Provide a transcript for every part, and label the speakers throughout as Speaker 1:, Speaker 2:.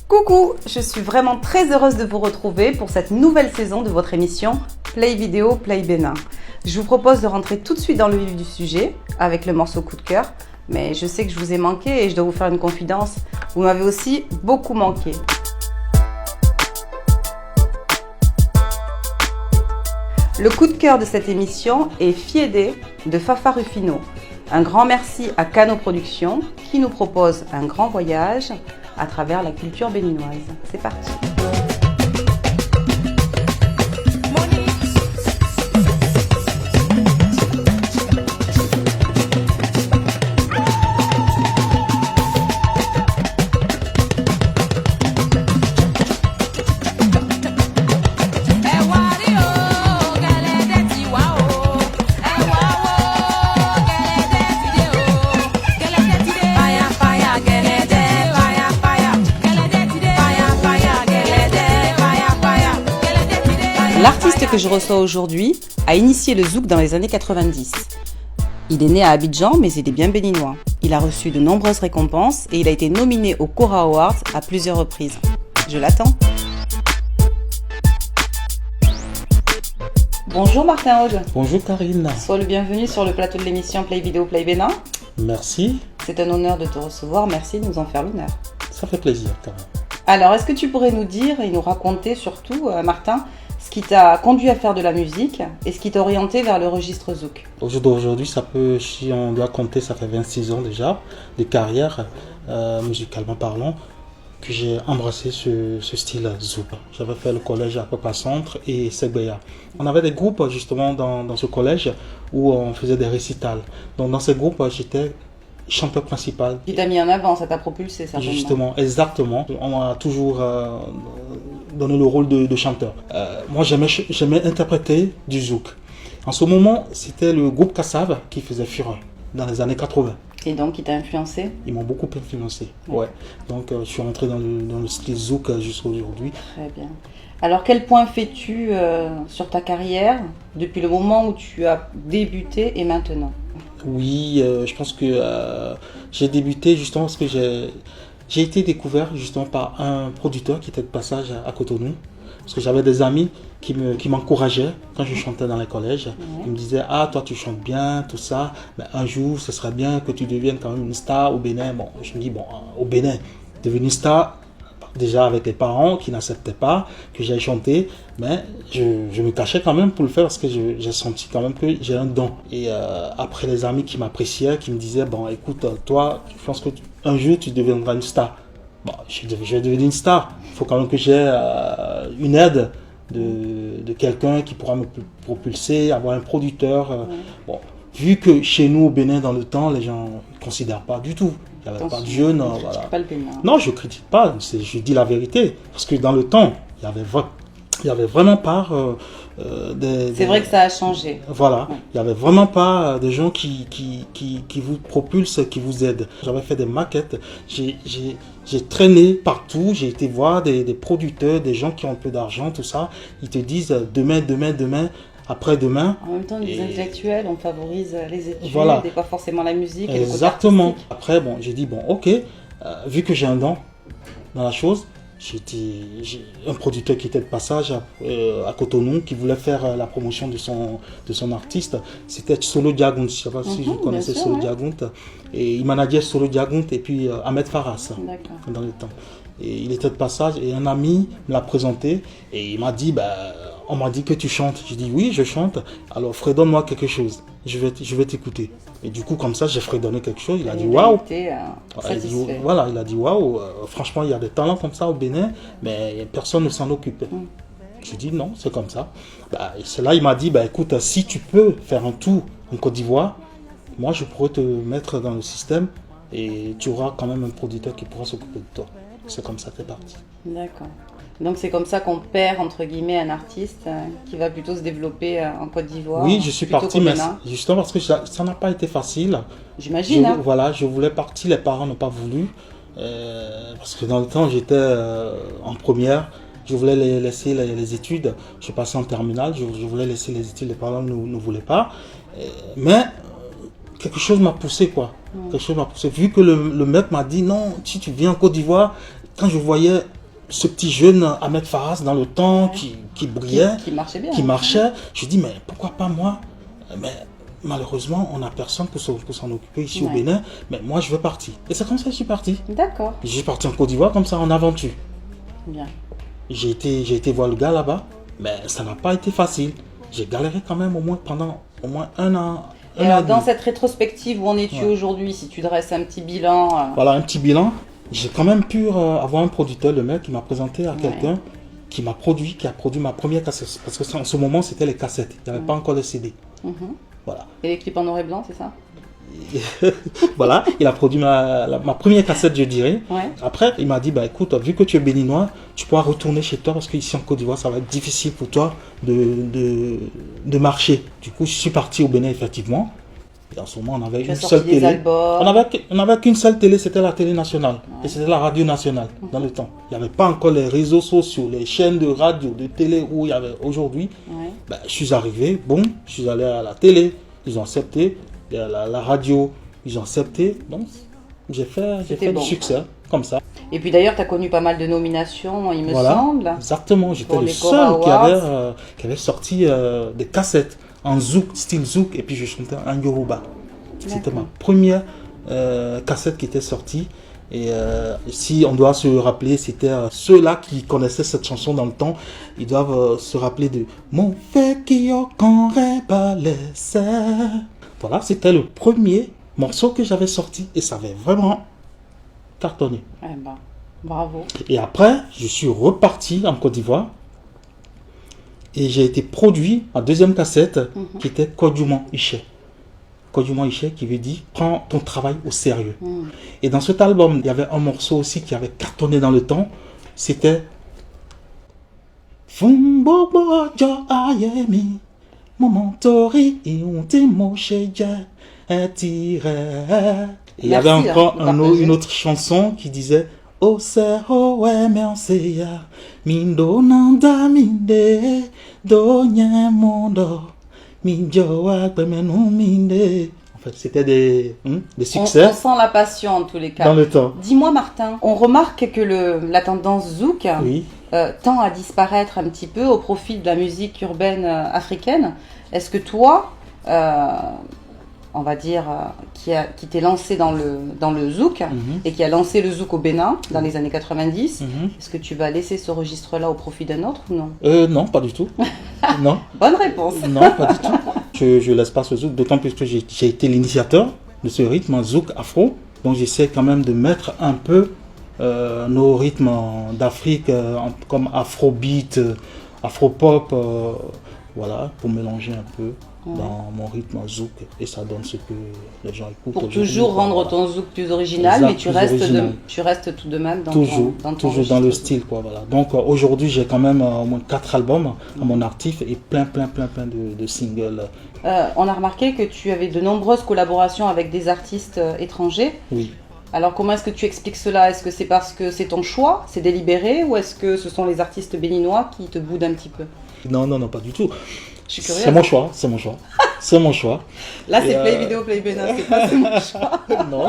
Speaker 1: Coucou, je suis vraiment très heureuse de vous retrouver pour cette nouvelle saison de votre émission Play Vidéo, Play Bénin. Je vous propose de rentrer tout de suite dans le vif du sujet avec le morceau coup de cœur, mais je sais que je vous ai manqué et je dois vous faire une confidence, vous m'avez aussi beaucoup manqué. Le coup de cœur de cette émission est Fiédé de Fafa Rufino. Un grand merci à Cano Productions qui nous propose un grand voyage à travers la culture béninoise. C'est parti. L'artiste que je reçois aujourd'hui a initié le zouk dans les années 90. Il est né à Abidjan, mais il est bien béninois. Il a reçu de nombreuses récompenses et il a été nominé au Cora Awards à plusieurs reprises. Je l'attends. Bonjour Martin Aude.
Speaker 2: Bonjour Karine.
Speaker 1: Sois le bienvenu sur le plateau de l'émission Play Vidéo Play Bénin.
Speaker 2: Merci.
Speaker 1: C'est un honneur de te recevoir, merci de nous en faire l'honneur.
Speaker 2: Ça fait plaisir Karine.
Speaker 1: Alors, est-ce que tu pourrais nous dire et nous raconter surtout, Martin, ce qui t'a conduit à faire de la musique et ce qui t'a orienté vers le registre zouk?
Speaker 2: Aujourd'hui, si on doit compter, ça fait 26 ans déjà de carrière, musicalement parlant, que j'ai embrassé ce style zouk. J'avais fait le collège à Papa Centre et Segbeya. On avait des groupes justement dans ce collège où on faisait des récitals. Donc dans ces groupes, j'étais chanteur principal.
Speaker 1: Qui t'a mis en avant, ça t'a propulsé certainement.
Speaker 2: Justement, exactement. On m'a toujours donné le rôle de chanteur. Moi, j'aimais interpréter du zouk. En ce moment, c'était le groupe Kassav qui faisait fureur dans les années 80.
Speaker 1: Et donc, il t'a influencé?
Speaker 2: Ils m'ont beaucoup influencé, ouais. Donc, je suis rentré dans le style zouk jusqu'à aujourd'hui.
Speaker 1: Très bien. Alors, quel point fais-tu sur ta carrière depuis le moment où tu as débuté et maintenant?
Speaker 2: Oui, je pense que j'ai débuté justement parce que j'ai été découvert justement par un producteur qui était de passage à Cotonou. Parce que j'avais des amis qui m'encourageaient quand je chantais dans les collèges. Ils me disaient « Ah, toi tu chantes bien, tout ça, mais un jour ce serait bien que tu deviennes quand même une star au Bénin. » Bon, je me dis « Bon, au Bénin, devenir une star, déjà avec les parents qui n'acceptaient pas que j'aille chanter, mais je me cachais quand même pour le faire parce que j'ai senti quand même que j'ai un don. Et après les amis qui m'appréciaient, qui me disaient « Bon, écoute, toi, je pense que un jour tu deviendras une star. » Bon, je vais devenir une star. Il faut quand même que j'ai une aide de quelqu'un qui pourra me propulser, avoir un producteur. Bon, vu que chez nous au Bénin dans le temps, les gens ne considèrent pas du tout. Il n'y avait pas de jeunes. Voilà.
Speaker 1: Pas le Bénin.
Speaker 2: Non, je ne critique pas, je dis la vérité. Parce que dans le temps, il y avait vraiment pas
Speaker 1: C'est vrai que ça a changé.
Speaker 2: Voilà, il n'y avait vraiment pas de gens qui vous propulsent, qui vous aident. J'avais fait des maquettes, j'ai traîné partout, j'ai été voir des producteurs, des gens qui ont un peu d'argent, tout ça. Ils te disent demain, après-demain.
Speaker 1: En même temps, les intellectuels, on favorise les études,
Speaker 2: voilà.
Speaker 1: Et pas forcément la musique.
Speaker 2: Exactement.
Speaker 1: Et le côté artistique.
Speaker 2: Après, bon, j'ai dit, bon, ok, vu que j'ai un don dans la chose, j'ai un producteur qui était de passage à Cotonou, qui voulait faire la promotion de son artiste. C'était Solo Diagout, je ne sais pas si vous connaissez
Speaker 1: sûr,
Speaker 2: Solo Diagout. Et il manageait Solo Diagout et puis Ahmed Faras dans le temps. Et il était de passage et un ami me l'a présenté et il m'a dit, on m'a dit que tu chantes. J'ai dit oui, je chante. Alors fredonne-moi quelque chose. Je vais t'écouter. Et du coup, comme ça, j'ai fredonné quelque chose. Il a dit waouh. Il a dit waouh. Franchement, il y a des talents comme ça au Bénin, mais personne ne s'en occupe. J'ai dit non, c'est comme ça. Et c'est là il m'a dit écoute, si tu peux faire un tour en Côte d'Ivoire, moi je pourrais te mettre dans le système et tu auras quand même un producteur qui pourra s'occuper de toi. C'est comme ça que c'est parti.
Speaker 1: D'accord. Donc c'est comme ça qu'on perd entre guillemets un artiste qui va plutôt se développer en Côte d'Ivoire.
Speaker 2: Oui, je suis parti, mais justement parce que ça n'a pas été facile.
Speaker 1: J'imagine.
Speaker 2: Voilà, je voulais partir, les parents n'ont pas voulu. Parce que dans le temps, j'étais en première. Je voulais laisser les études. Je passais en terminale. Je voulais laisser les études. Les parents ne voulaient pas. Mais quelque chose m'a poussé, Quelque chose m'a poussé. Vu que le maître m'a dit non, si tu viens en Côte d'Ivoire, quand je voyais ce petit jeune Ahmed Faraz dans le temps qui brillait,
Speaker 1: Qui marchait bien.
Speaker 2: qui marchait. Je dis, mais pourquoi pas moi? Mais malheureusement, on n'a personne pour s'en occuper ici au Bénin. Mais moi, je veux partir. Et c'est comme ça que je suis parti.
Speaker 1: D'accord.
Speaker 2: Je suis parti en Côte d'Ivoire comme ça, en aventure.
Speaker 1: Bien.
Speaker 2: J'ai été voir le gars là-bas, mais ça n'a pas été facile. J'ai galéré quand même pendant au moins un an.
Speaker 1: Et alors, dans cette rétrospective, où en es-tu aujourd'hui, si tu dresses un petit bilan
Speaker 2: Voilà, un petit bilan. J'ai quand même pu avoir un producteur, le mec, qui m'a présenté à quelqu'un qui a produit ma première cassette. Parce que en ce moment, c'était les cassettes. Il n'y avait pas encore de CD. Voilà.
Speaker 1: Et les clips en noir et blanc, c'est ça?
Speaker 2: Voilà, il a produit ma première cassette, je dirais.
Speaker 1: Ouais.
Speaker 2: Après, il m'a dit, bah, écoute, vu que tu es béninois, tu pourras retourner chez toi parce qu'ici en Côte d'Ivoire, ça va être difficile pour toi de marcher. Du coup, je suis parti au Bénin, effectivement. Et en ce moment, on avait une seule télé. On avait qu'une seule télé, c'était la télé nationale. Et c'était la radio nationale dans le temps. Il n'y avait pas encore les réseaux sociaux, les chaînes de radio, de télé où il y avait aujourd'hui. Bah, je suis arrivé, bon, je suis allé à la télé, ils ont accepté. La radio, ils ont accepté. Donc, j'ai fait du succès, comme ça.
Speaker 1: Et puis d'ailleurs, tu as connu pas mal de nominations, il me semble.
Speaker 2: Exactement, j'étais le seul qui avait sorti des cassettes en zouk, style zouk, et puis je chantais en yoruba. C'était ma première cassette qui était sortie. Et si on doit se rappeler, c'était ceux-là qui connaissaient cette chanson dans le temps, ils doivent se rappeler de Mon fait qui aurait pas laissé. Voilà, c'était le premier morceau que j'avais sorti et ça avait vraiment cartonné.
Speaker 1: Eh ben, bravo.
Speaker 2: Et après, je suis reparti en Côte d'Ivoire et j'ai été produit en deuxième cassette qui était Kodjouman Iché. Kodjouman Iché qui veut dire prends ton travail au sérieux. Et dans cet album, il y avait un morceau aussi qui avait cartonné dans le temps. C'était Fumbobo Jo Ayemi. Momentori et on t'émoche et il y avait encore une autre chanson qui disait Oh c'est oh ouais merci ya mindo nanda minde donye mondo minjo akpemenu minde. En fait, c'était des succès.
Speaker 1: On sent la passion en tous les cas.
Speaker 2: Dans le temps.
Speaker 1: Dis-moi Martin, on remarque que la tendance zouk tend à disparaître un petit peu au profit de la musique urbaine africaine. Est-ce que toi, on va dire, qui t'est lancé dans le zouk et qui a lancé le zouk au Bénin dans les années 90, est-ce que tu vas laisser ce registre-là au profit d'un autre ou non?
Speaker 2: Non, pas du tout. Non.
Speaker 1: Bonne réponse.
Speaker 2: Non, pas du tout. Je laisse pas ce zouk, d'autant plus que j'ai été l'initiateur de ce rythme zouk afro. Donc j'essaie quand même de mettre un peu nos rythmes d'Afrique comme afrobeat, afropop, voilà, pour mélanger un peu dans mon rythme zouk et ça donne ce que les gens écoutent.
Speaker 1: Pour toujours rendre ton zouk plus original, mais tu restes tout de même dans
Speaker 2: toujours dans le style, quoi, voilà. Donc aujourd'hui j'ai quand même au moins 4 albums à mon actif et plein de singles.
Speaker 1: On a remarqué que tu avais de nombreuses collaborations avec des artistes étrangers.
Speaker 2: Oui.
Speaker 1: Alors comment est-ce que tu expliques cela? Est-ce que c'est parce que c'est ton choix, c'est délibéré, ou est-ce que ce sont les artistes béninois qui te boudent un petit peu?
Speaker 2: Non, pas du tout.
Speaker 1: Je suis curieuse.
Speaker 2: C'est mon choix. C'est mon choix.
Speaker 1: Là, c'est Play Vidéo, Play Bénin, c'est pas mon choix.
Speaker 2: Non,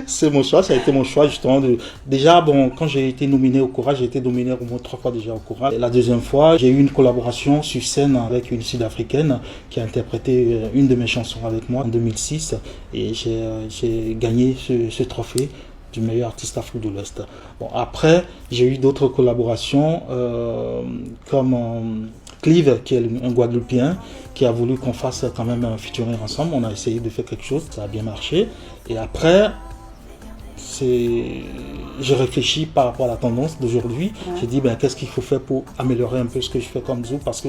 Speaker 2: c'est mon choix. Ça a été mon choix justement. Déjà, bon, quand j'ai été nominé au Cora, j'ai été nominé au moins 3 fois déjà au Cora. Et la deuxième fois, j'ai eu une collaboration sur scène avec une Sud-Africaine qui a interprété une de mes chansons avec moi en 2006. Et j'ai gagné ce trophée du meilleur artiste Afrique de l'Ouest. Bon, après, j'ai eu d'autres collaborations comme Clive, qui est un Guadeloupéen, qui a voulu qu'on fasse quand même un featuring ensemble. On a essayé de faire quelque chose, ça a bien marché. Et après, j'ai réfléchi par rapport à la tendance d'aujourd'hui. J'ai dit, qu'est-ce qu'il faut faire pour améliorer un peu ce que je fais comme zouk? Parce que,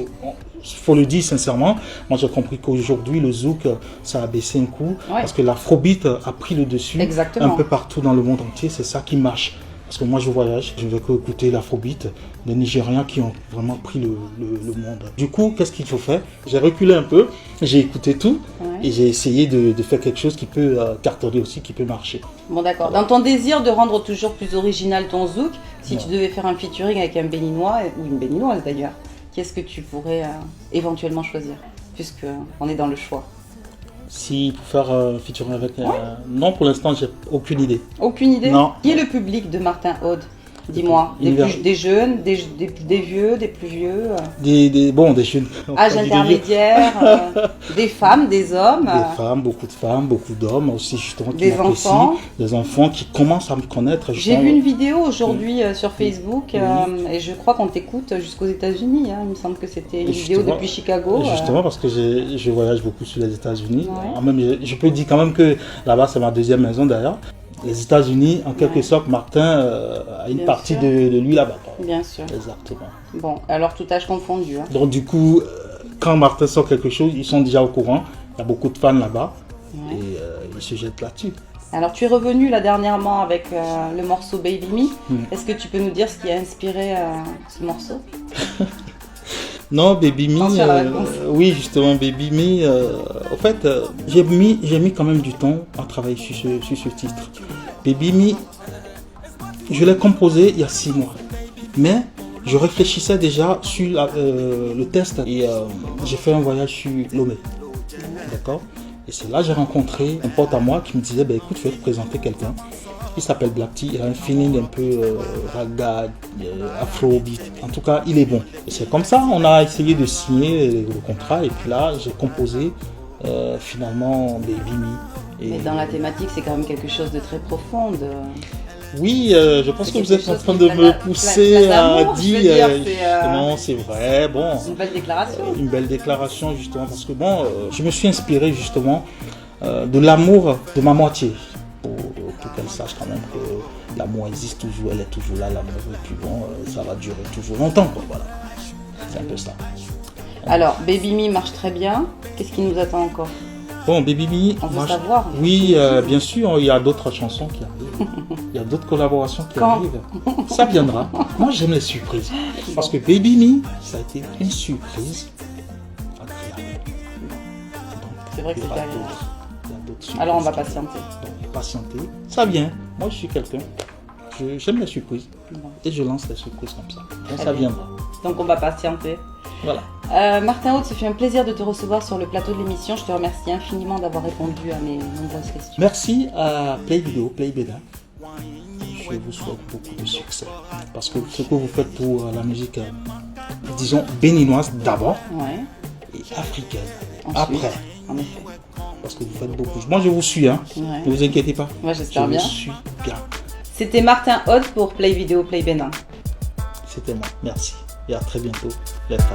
Speaker 2: faut le dire sincèrement, moi j'ai compris qu'aujourd'hui le zouk, ça a baissé un coup. Parce que l'afrobeat a pris le dessus un peu partout dans le monde entier. C'est ça qui marche. Parce que moi je voyage, je ne vais que écouter l'afrobeat des Nigériens qui ont vraiment pris le monde. Du coup, qu'est-ce qu'il faut faire? J'ai reculé un peu, j'ai écouté tout et j'ai essayé de faire quelque chose qui peut cartonner aussi, qui peut marcher.
Speaker 1: Bon d'accord. Dans ton désir de rendre toujours plus original ton zouk, si tu devais faire un featuring avec un Béninois, ou une Béninoise d'ailleurs, qu'est-ce que tu pourrais éventuellement choisir? Puisqu'on est dans le choix.
Speaker 2: Si pour faire featuring avec... non, pour l'instant, j'ai aucune idée.
Speaker 1: Aucune idée?
Speaker 2: Non.
Speaker 1: Qui est le public de Martin Aude? Dis-moi, des jeunes, des vieux, des plus vieux
Speaker 2: Des jeunes.
Speaker 1: Âge intermédiaire, des femmes, des hommes.
Speaker 2: Des femmes, beaucoup d'hommes aussi, justement.
Speaker 1: Des enfants.
Speaker 2: Des enfants qui commencent à me connaître.
Speaker 1: J'ai vu une vidéo aujourd'hui sur Facebook et je crois qu'on t'écoute jusqu'aux États-Unis. Hein. Il me semble que c'était une vidéo depuis Chicago.
Speaker 2: Justement, parce que je voyage beaucoup sur les États-Unis. Ouais. Même, je peux dire quand même que là-bas, c'est ma deuxième maison d'ailleurs. Les États-Unis, en quelque sorte, Martin a une partie de lui là-bas.
Speaker 1: Bien sûr.
Speaker 2: Exactement.
Speaker 1: Bon, alors tout âge confondu. Hein.
Speaker 2: Donc du coup, quand Martin sort quelque chose, ils sont déjà au courant. Il y a beaucoup de fans là-bas et ils se jettent là-dessus.
Speaker 1: Alors tu es revenu là dernièrement avec le morceau Baby Me. Est-ce que tu peux nous dire ce qui a inspiré ce morceau?
Speaker 2: Non, Baby Me, oui justement Baby Me, en fait j'ai mis quand même du temps à travailler sur ce titre. Baby Me, je l'ai composé il y a 6 mois, mais je réfléchissais déjà sur le test et j'ai fait un voyage sur Lomé, d'accord. Et c'est là que j'ai rencontré un pote à moi qui me disait, écoute, je vais te présenter quelqu'un. Il s'appelle Black T, il a un feeling un peu raga, afrobeat. En tout cas, il est bon. Et c'est comme ça, on a essayé de signer le contrat. Et puis là, j'ai composé finalement Baby Me.
Speaker 1: Mais dans la thématique, c'est quand même quelque chose de très profond.
Speaker 2: Oui, je pense que vous êtes en train de me pousser à dire. Non, c'est vrai. Bon.
Speaker 1: Une belle déclaration.
Speaker 2: Une belle déclaration, justement, parce que bon, je me suis inspiré justement de l'amour de ma moitié. Pour qu'elle sache quand même que l'amour existe toujours, elle est toujours là, l'amour, et puis bon, ça va durer toujours longtemps, quoi, voilà. C'est un peu ça.
Speaker 1: Alors, Baby Me marche très bien. Qu'est-ce qui nous attend encore?
Speaker 2: Bon, Baby Me,
Speaker 1: on veut savoir.
Speaker 2: Oui, bien sûr, il y a d'autres chansons qui arrivent. Il y a d'autres collaborations qui arrivent. Ça viendra. Moi, j'aime les surprises. Parce que Baby Me, ça a été une surprise agréable.
Speaker 1: C'est vrai que c'est agréable. Alors, on va patienter.
Speaker 2: Patienter, ça vient. Moi, je suis quelqu'un. J'aime les surprises. Et je lance les surprises comme ça. Donc, ça viendra.
Speaker 1: Donc, on va patienter.
Speaker 2: Voilà.
Speaker 1: Martin Haute, ça fait un plaisir de te recevoir sur le plateau de l'émission. Je te remercie infiniment d'avoir répondu à mes nombreuses questions.
Speaker 2: Merci à Play Video, Play Bénin. Je vous souhaite beaucoup de succès. Parce que ce que vous faites pour la musique, disons, béninoise d'abord, et africaine ensuite, après.
Speaker 1: En effet.
Speaker 2: Parce que vous faites beaucoup. Moi, je vous suis, hein. Ne vous inquiétez pas.
Speaker 1: Moi, j'espère bien.
Speaker 2: Je vous suis bien.
Speaker 1: C'était Martin Haute pour Play Video, Play Bénin.
Speaker 2: C'était moi. Merci. Et à très bientôt, les fans.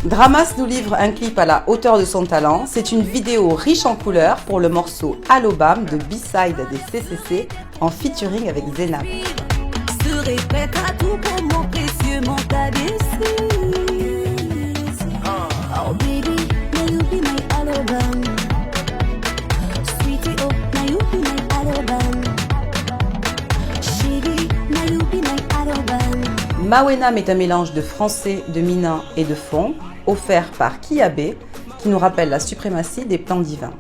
Speaker 1: Dramas nous livre un clip à la hauteur de son talent. C'est une vidéo riche en couleurs pour le morceau Allobam de B-Side des CCC en featuring avec Zénab.
Speaker 3: Serai prête à tout pour mon précieux montagne. Oh baby, now you be my Allobam. Sweetie, oh, now you be my Allobam. Chérie, now you be my Allobam.
Speaker 1: Mawenam est un mélange de français, de minin et de fond, offert par Kiabe, qui nous rappelle la suprématie des plans divins.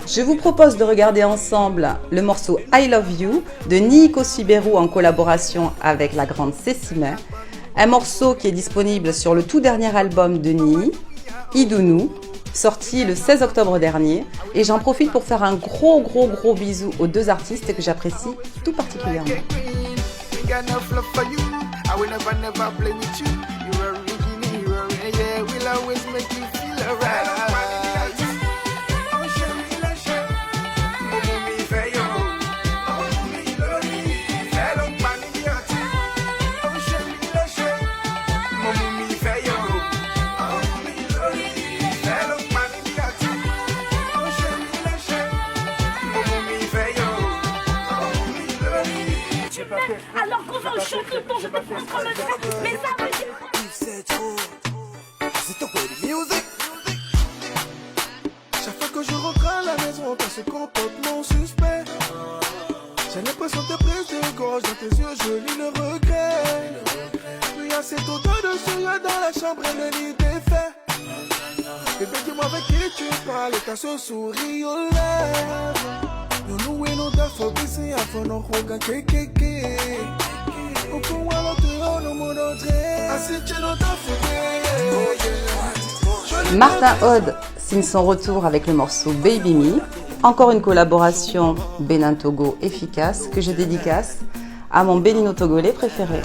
Speaker 1: Je vous propose de regarder ensemble le morceau I Love You de Nico Suberu en collaboration avec la grande Cécimé. Un morceau qui est disponible sur le tout dernier album de Nii, Idunu, sorti le 16 octobre dernier. Et j'en profite pour faire un gros bisou aux deux artistes que j'apprécie tout particulièrement.
Speaker 3: Alors qu'on va au chant tout le temps, je te pense comme ça, mais ça veut dire...
Speaker 4: C'est toi, music. Chaque fois que rentre à la maison, t'as ce comportement suspect. J'ai l'impression de prise de gorge dans tes yeux, je lis le regret. Puis y'a cette odeur de sueur dans la chambre et le lit défait. Bébé, dis-moi avec qui tu parles et t'as ce sourire aux lèvres. Nous nous et nous d'affaires busy afin de regarder kékéké. Pourquoi l'autre nous montrer ainsi que nous d'affaires.
Speaker 1: Martin Hod signe son retour avec le morceau Baby Me. Encore une collaboration Bénin-Togo efficace que je dédicace à mon bénino togolais préféré.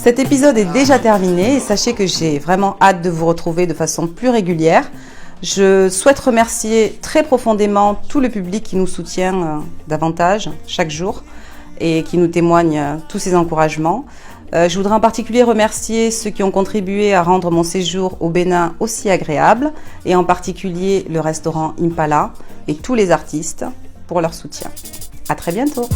Speaker 1: Cet épisode est déjà terminé et sachez que j'ai vraiment hâte de vous retrouver de façon plus régulière. Je souhaite remercier très profondément tout le public qui nous soutient davantage chaque jour et qui nous témoigne tous ses encouragements. Je voudrais en particulier remercier ceux qui ont contribué à rendre mon séjour au Bénin aussi agréable et en particulier le restaurant Impala et tous les artistes pour leur soutien. À très bientôt.